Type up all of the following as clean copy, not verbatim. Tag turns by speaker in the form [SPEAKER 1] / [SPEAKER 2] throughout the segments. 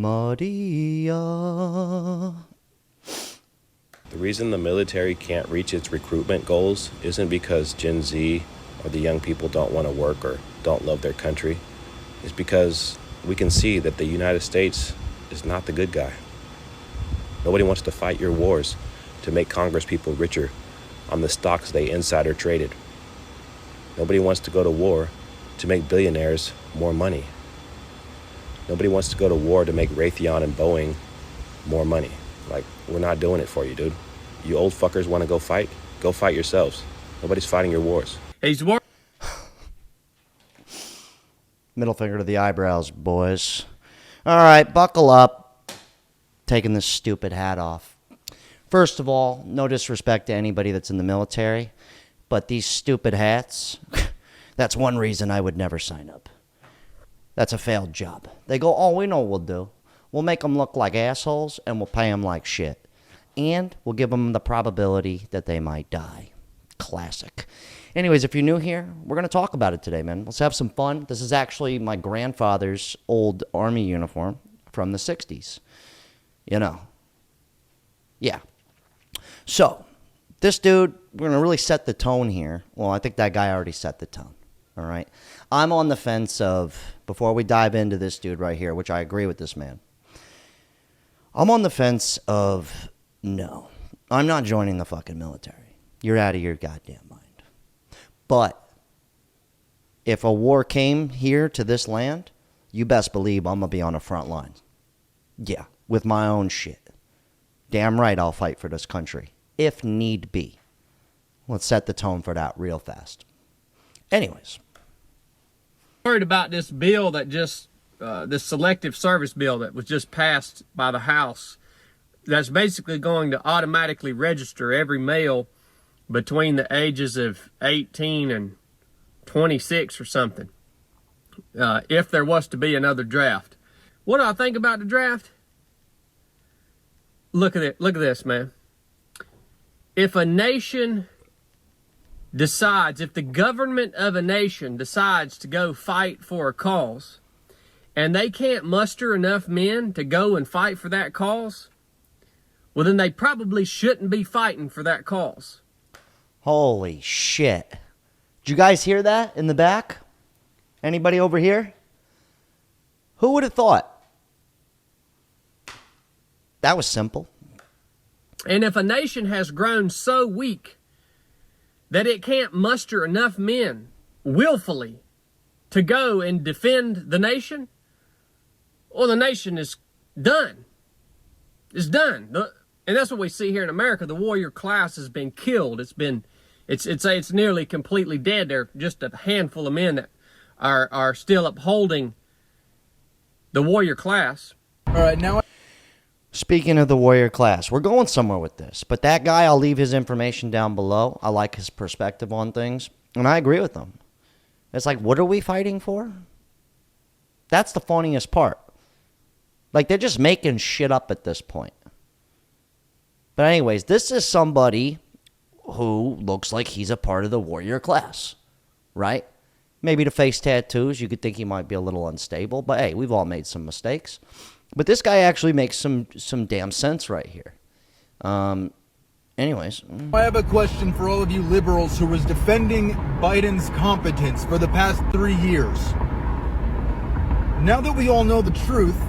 [SPEAKER 1] Maria.
[SPEAKER 2] The reason the military can't reach its recruitment goals isn't because Gen Z or the young people don't want to work or don't love their country. It's because we can see that the United States is not the good guy. Nobody wants to fight your wars to make Congress people richer on the stocks they insider traded. Nobody wants to go to war to make billionaires more money. Nobody wants to go to war to make Raytheon and Boeing more money. Like, we're not doing it for you, dude. You old fuckers want to go fight? Go fight yourselves. Nobody's fighting your wars.
[SPEAKER 1] Middle finger to the eyebrows, boys. All right, buckle up. Taking this stupid hat off. First of all, no disrespect to anybody that's in the military, but these stupid hats, that's one reason I would never sign up. That's a failed job. They go, oh, we know what we'll do. We'll make them look like assholes, and we'll pay them like shit. And we'll give them the probability that they might die. Classic. Anyways, if you're new here, we're going to talk about it today, man. Let's have some fun. This is actually my grandfather's old Army uniform from the 60s. You know. Yeah. So, this dude, we're going to really set the tone here. Well, I think that guy already set the tone. All right? I'm on the fence of, before we dive into this dude right here, which I agree with this man, I'm on the fence of, no, I'm not joining the fucking military. You're out of your goddamn mind. But if a war came here to this land, you best believe I'm going to be on the front lines. Yeah, with my own shit. Damn right I'll fight for this country, if need be. Let's set the tone for that real fast. Anyways.
[SPEAKER 3] Worried about this bill that just, this selective service bill that was just passed by the House. That's basically going to automatically register every male between the ages of 18 and 26 or something, if there was to be another draft. What do I think about the draft? Look at it. Look at this, man. If a nation decides, if the government of a nation decides to go fight for a cause, and they can't muster enough men to go and fight for that cause, well, then they probably shouldn't be fighting for that cause.
[SPEAKER 1] Holy shit. Did you guys hear that in the back? Anybody over here? Who would have thought? That was simple.
[SPEAKER 3] And if a nation has grown so weak that it can't muster enough men willfully to go and defend the nation, well, the nation is done. It's done. And that's what we see here in America. The warrior class has been killed. It's nearly completely dead. There are just a handful of men that are still upholding the warrior class.
[SPEAKER 4] All right, now.
[SPEAKER 1] Speaking of the warrior class, we're going somewhere with this. But that guy, I'll leave his information down below. I like his perspective on things. And I agree with him. It's like, what are we fighting for? That's the funniest part. Like, they're just making shit up at this point. But anyways, this is somebody who looks like he's a part of the warrior class, right? Maybe the face tattoos, you could think he might be a little unstable. But hey, we've all made some mistakes. But this guy actually makes some damn sense right here. Anyways.
[SPEAKER 4] I have a question for all of you liberals who was defending Biden's competence for the past 3 years. Now that we all know the truth,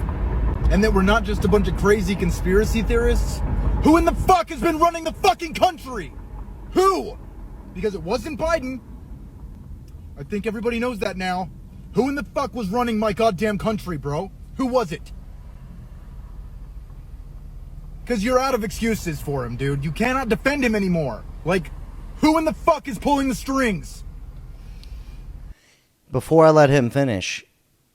[SPEAKER 4] and that we're not just a bunch of crazy conspiracy theorists, who in the fuck has been running the fucking country? Who? Because it wasn't Biden. I think everybody knows that now. Who in the fuck was running my goddamn country, bro? Who was it? Because you're out of excuses for him, dude. You cannot defend him anymore. Like, who in the fuck is pulling the strings?
[SPEAKER 1] Before I let him finish,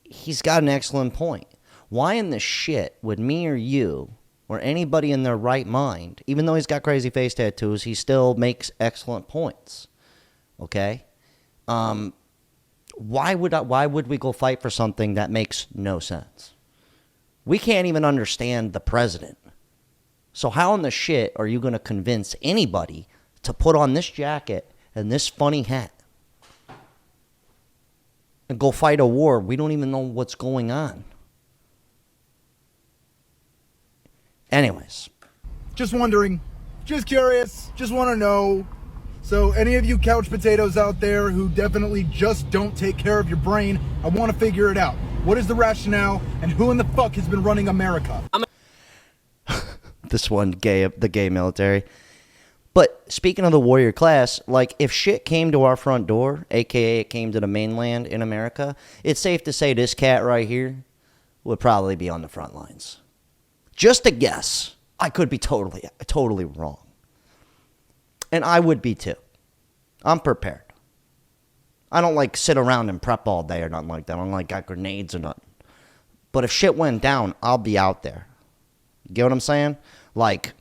[SPEAKER 1] he's got an excellent point. Why in the shit would me or you or anybody in their right mind, even though he's got crazy face tattoos, he still makes excellent points. Okay? Why would we go fight for something that makes no sense? We can't even understand the president. So how in the shit are you going to convince anybody to put on this jacket and this funny hat and go fight a war? We don't even know what's going on. Anyways.
[SPEAKER 4] Just wondering. Just curious. Just want to know. So any of you couch potatoes out there who definitely just don't take care of your brain, I want to figure it out. What is the rationale, and who in the fuck has been running America?
[SPEAKER 1] This one, the gay military. But speaking of the warrior class, like if shit came to our front door, aka it came to the mainland in America, it's safe to say this cat right here would probably be on the front lines. Just a guess. I could be totally wrong. And I would be too. I'm prepared. I don't like sit around and prep all day or nothing like that. I don't like got grenades or nothing. But if shit went down, I'll be out there. Get what I'm saying? Like,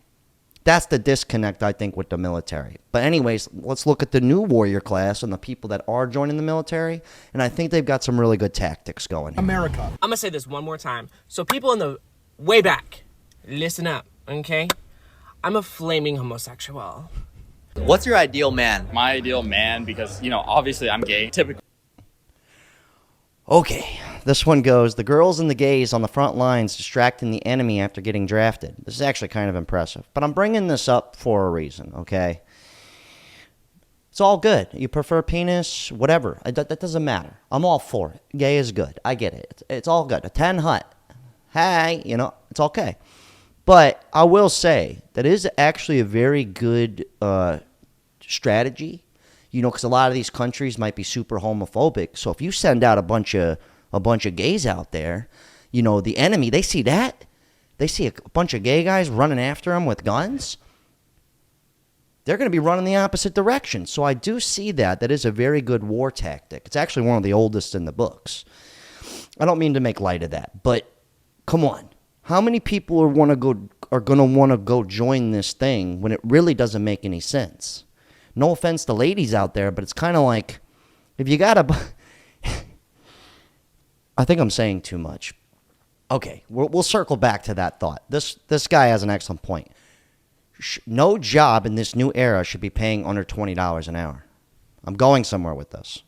[SPEAKER 1] that's the disconnect, I think, with the military. But anyways, let's look at the new warrior class and the people that are joining the military. And I think they've got some really good tactics going here.
[SPEAKER 4] America.
[SPEAKER 5] I'm gonna say this one more time. So people in the way back, listen up, okay? I'm a flaming homosexual.
[SPEAKER 6] What's your ideal man?
[SPEAKER 7] My ideal man, because, obviously I'm gay. Typically.
[SPEAKER 1] Okay, this one goes, the girls and the gays on the front lines distracting the enemy after getting drafted. This is actually kind of impressive, but I'm bringing this up for a reason, okay? It's all good. You prefer penis, whatever. That doesn't matter. I'm all for it. Gay is good. I get it. It's all good. A 10 hut. Hey, it's okay. But I will say that is actually a very good strategy, because a lot of these countries might be super homophobic. So if you send out a bunch of gays out there, the enemy, they see that. They see a bunch of gay guys running after them with guns. They're going to be running the opposite direction. So I do see that. That is a very good war tactic. It's actually one of the oldest in the books. I don't mean to make light of that, but come on. How many people are going to want to go join this thing when it really doesn't make any sense? No offense to ladies out there, but it's kind of like, if you got to... I think I'm saying too much. Okay, we'll circle back to that thought. This guy has an excellent point. No job in this new era should be paying under $20 an hour. I'm going somewhere with this.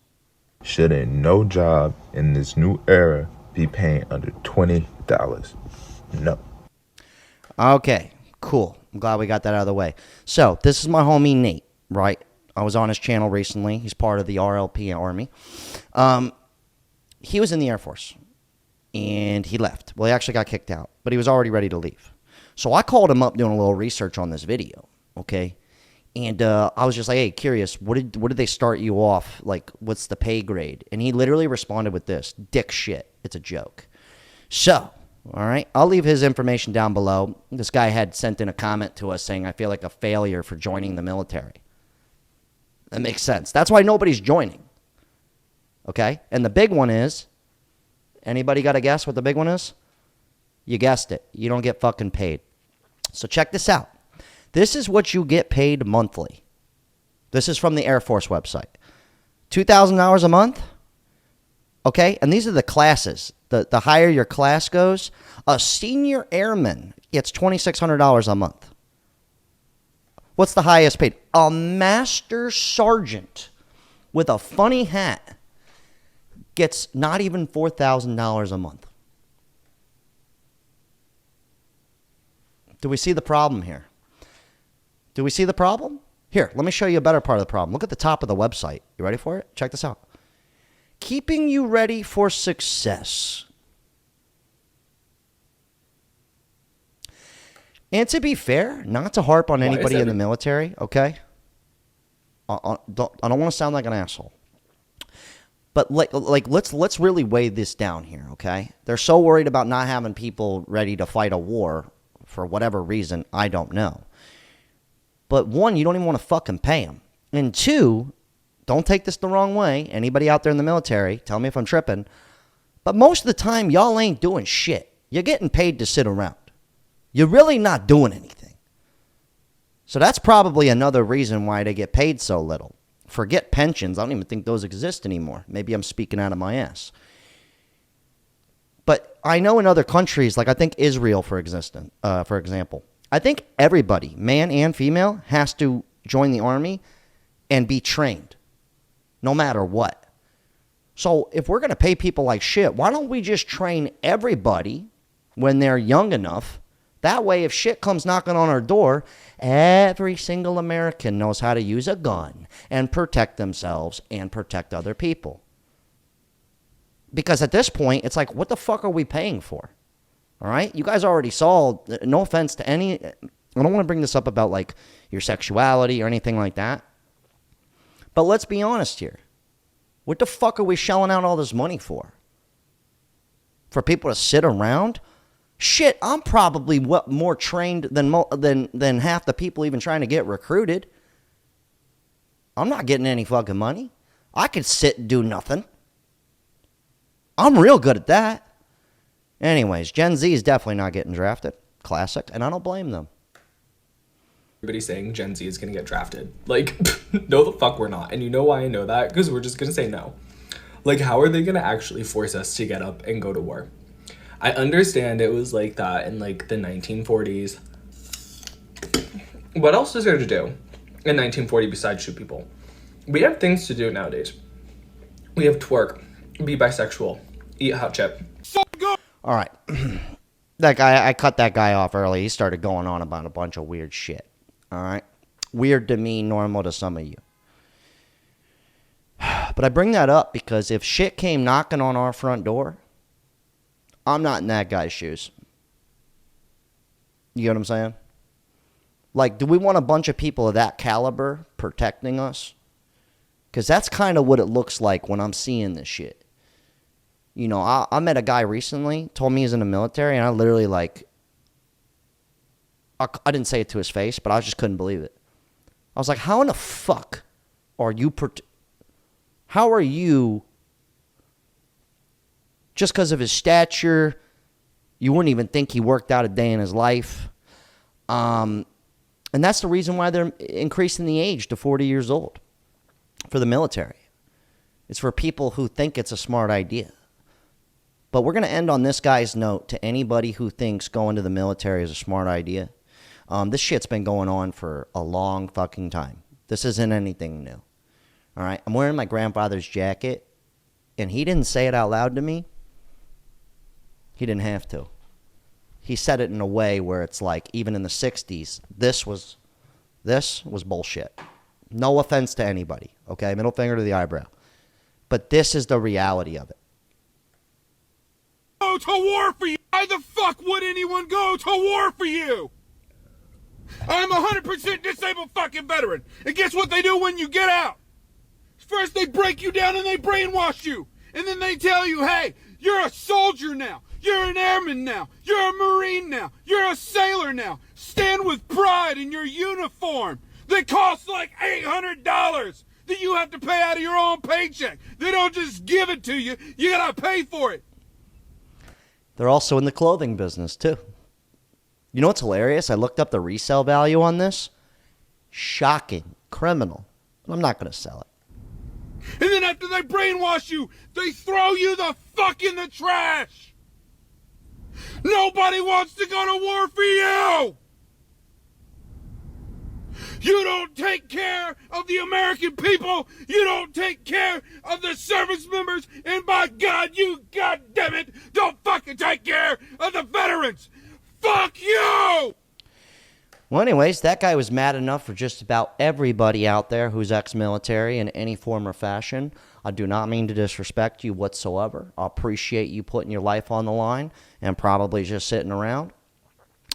[SPEAKER 8] Shouldn't no job in this new era be paying under $20? No.
[SPEAKER 1] Okay, cool. I'm glad we got that out of the way. So, this is my homie Nate, right? I was on his channel recently. He's part of the RLP Army. He was in the Air Force, and he left. Well, he actually got kicked out, but he was already ready to leave. So, I called him up doing a little research on this video, okay? And I was just like, hey, curious, what did they start you off? Like, what's the pay grade? And he literally responded with this, dick shit. It's a joke. So... all right, I'll leave his information down below. This guy had sent in a comment to us saying, I feel like a failure for joining the military. That makes sense. That's why nobody's joining. Okay? And the big one is, anybody got a guess what the big one is? You guessed it. You don't get fucking paid. So check this out. This is what you get paid monthly. This is from the Air Force website. $2,000 a month? Okay? And these are the classes. The higher your class goes, a senior airman gets $2,600 a month. What's the highest paid? A master sergeant with a funny hat gets not even $4,000 a month. Do we see the problem here? Do we see the problem? Here, let me show you a better part of the problem. Look at the top of the website. You ready for it? Check this out. Keeping you ready for success. And to be fair, not to harp on anybody in the military, okay? I don't want to sound like an asshole. But let's really weigh this down here, okay? They're so worried about not having people ready to fight a war for whatever reason, I don't know. But one, you don't even want to fucking pay them. And two, don't take this the wrong way. Anybody out there in the military, tell me if I'm tripping. But most of the time, y'all ain't doing shit. You're getting paid to sit around. You're really not doing anything. So that's probably another reason why they get paid so little. Forget pensions. I don't even think those exist anymore. Maybe I'm speaking out of my ass. But I know in other countries, like I think Israel, for example, I think everybody, man and female, has to join the army and be trained, no matter what. So if we're going to pay people like shit, why don't we just train everybody when they're young enough That way, if shit comes knocking on our door, every single American knows how to use a gun and protect themselves and protect other people. Because at this point, it's like, what the fuck are we paying for? All right? You guys already saw, no offense to any, I don't want to bring this up about like your sexuality or anything like that. But let's be honest here. What the fuck are we shelling out all this money for? For people to sit around? Shit, I'm probably more trained than half the people even trying to get recruited. I'm not getting any fucking money. I could sit and do nothing. I'm real good at that. Anyways, Gen Z is definitely not getting drafted. Classic, and I don't blame them.
[SPEAKER 9] Everybody's saying Gen Z is going to get drafted. Like, no the fuck we're not. And you know why I know that? Because we're just going to say no. Like, how are they going to actually force us to get up and go to war? I understand it was like that in like the 1940s. What else is there to do in 1940 besides shoot people? We have things to do nowadays. We have twerk, be bisexual, eat hot chip.
[SPEAKER 1] All right. That guy, I cut that guy off early. He started going on about a bunch of weird shit. All right. Weird to me, normal to some of you. But I bring that up because if shit came knocking on our front door, I'm not in that guy's shoes. You get what I'm saying? Like, do we want a bunch of people of that caliber protecting us? Because that's kind of what it looks like when I'm seeing this shit. You know, I met a guy recently, told me he's in the military, and I literally, like, I didn't say it to his face, but I just couldn't believe it. I was like, how in the fuck are you, how are you, just because of his stature, you wouldn't even think he worked out a day in his life. And that's the reason why they're increasing the age to 40 years old for the military. It's for people who think it's a smart idea. But we're going to end on this guy's note to anybody who thinks going to the military is a smart idea. This shit's been going on for a long fucking time. This isn't anything new. All right? I'm wearing my grandfather's jacket, and he didn't say it out loud to me. He didn't have to. He said it in a way where it's like, even in the 60s, this was bullshit. No offense to anybody, okay? Middle finger to the eyebrow. But this is the reality of it.
[SPEAKER 10] Go to war for you. Why the fuck would anyone go to war for you? I'm a 100% disabled fucking veteran. And guess what they do when you get out? First they break you down and they brainwash you. And then they tell you, hey, you're a soldier now. You're an airman now. You're a Marine now. You're a sailor now. Stand with pride in your uniform that costs like $800 that you have to pay out of your own paycheck. They don't just give it to you. You gotta pay for it.
[SPEAKER 1] They're also in the clothing business, too. You know what's hilarious? I looked up the resale value on this. Shocking. Criminal. I'm not going to sell it.
[SPEAKER 10] And then after they brainwash you, they throw you the fuck in the trash. Nobody wants to go to war for you. You don't take care of the American people. You don't take care of the service members. And by God, you goddammit, don't fucking take care of the veterans. Fuck you!
[SPEAKER 1] Well, anyways, that guy was mad enough for just about everybody out there who's ex-military in any form or fashion. I do not mean to disrespect you whatsoever. I appreciate you putting your life on the line and probably just sitting around.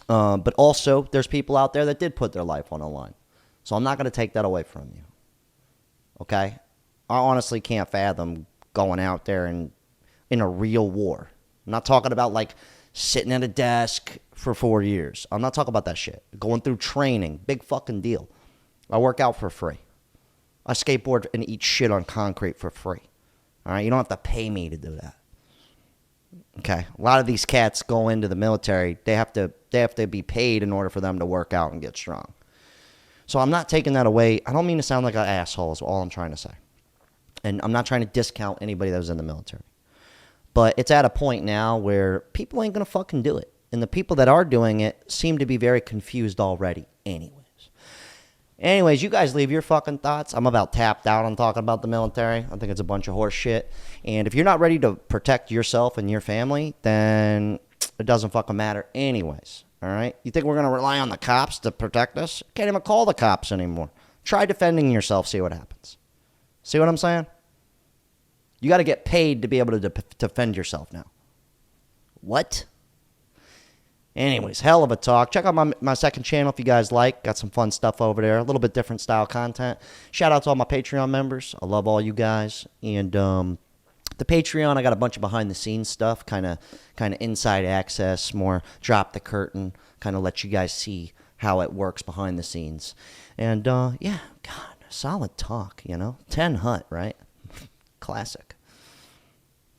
[SPEAKER 1] But also, there's people out there that did put their life on the line. So I'm not going to take that away from you. Okay? I honestly can't fathom going out there and in a real war. I'm not talking about like sitting at a desk for 4 years. I'm not talking about that shit. Going through training. Big fucking deal. I work out for free. I skateboard and eat shit on concrete for free. All right? You don't have to pay me to do that. Okay? A lot of these cats go into the military. They have to be paid in order for them to work out and get strong. So I'm not taking that away. I don't mean to sound like an asshole is all I'm trying to say. And I'm not trying to discount anybody that was in the military. But it's at a point now where people ain't going to fucking do it. And the people that are doing it seem to be very confused already anyways. You guys leave your fucking thoughts. I'm about tapped out on talking about the military. I think it's a bunch of horse shit. And if you're not ready to protect yourself and your family, then it doesn't fucking matter anyways. All right? You think we're going to rely on the cops to protect us? Can't even call the cops anymore. Try defending yourself, see what happens. See what I'm saying? You got to get paid to be able to defend yourself now. What? Anyways, hell of a talk. Check out my second channel if you guys like. Got some fun stuff over there. A little bit different style content. Shout out to all my Patreon members. I love all you guys. And the Patreon, I got a bunch of behind the scenes stuff, kind of inside access, more drop the curtain, kind of let you guys see how it works behind the scenes. And yeah, God, solid talk, 10 Hut, right? Classic.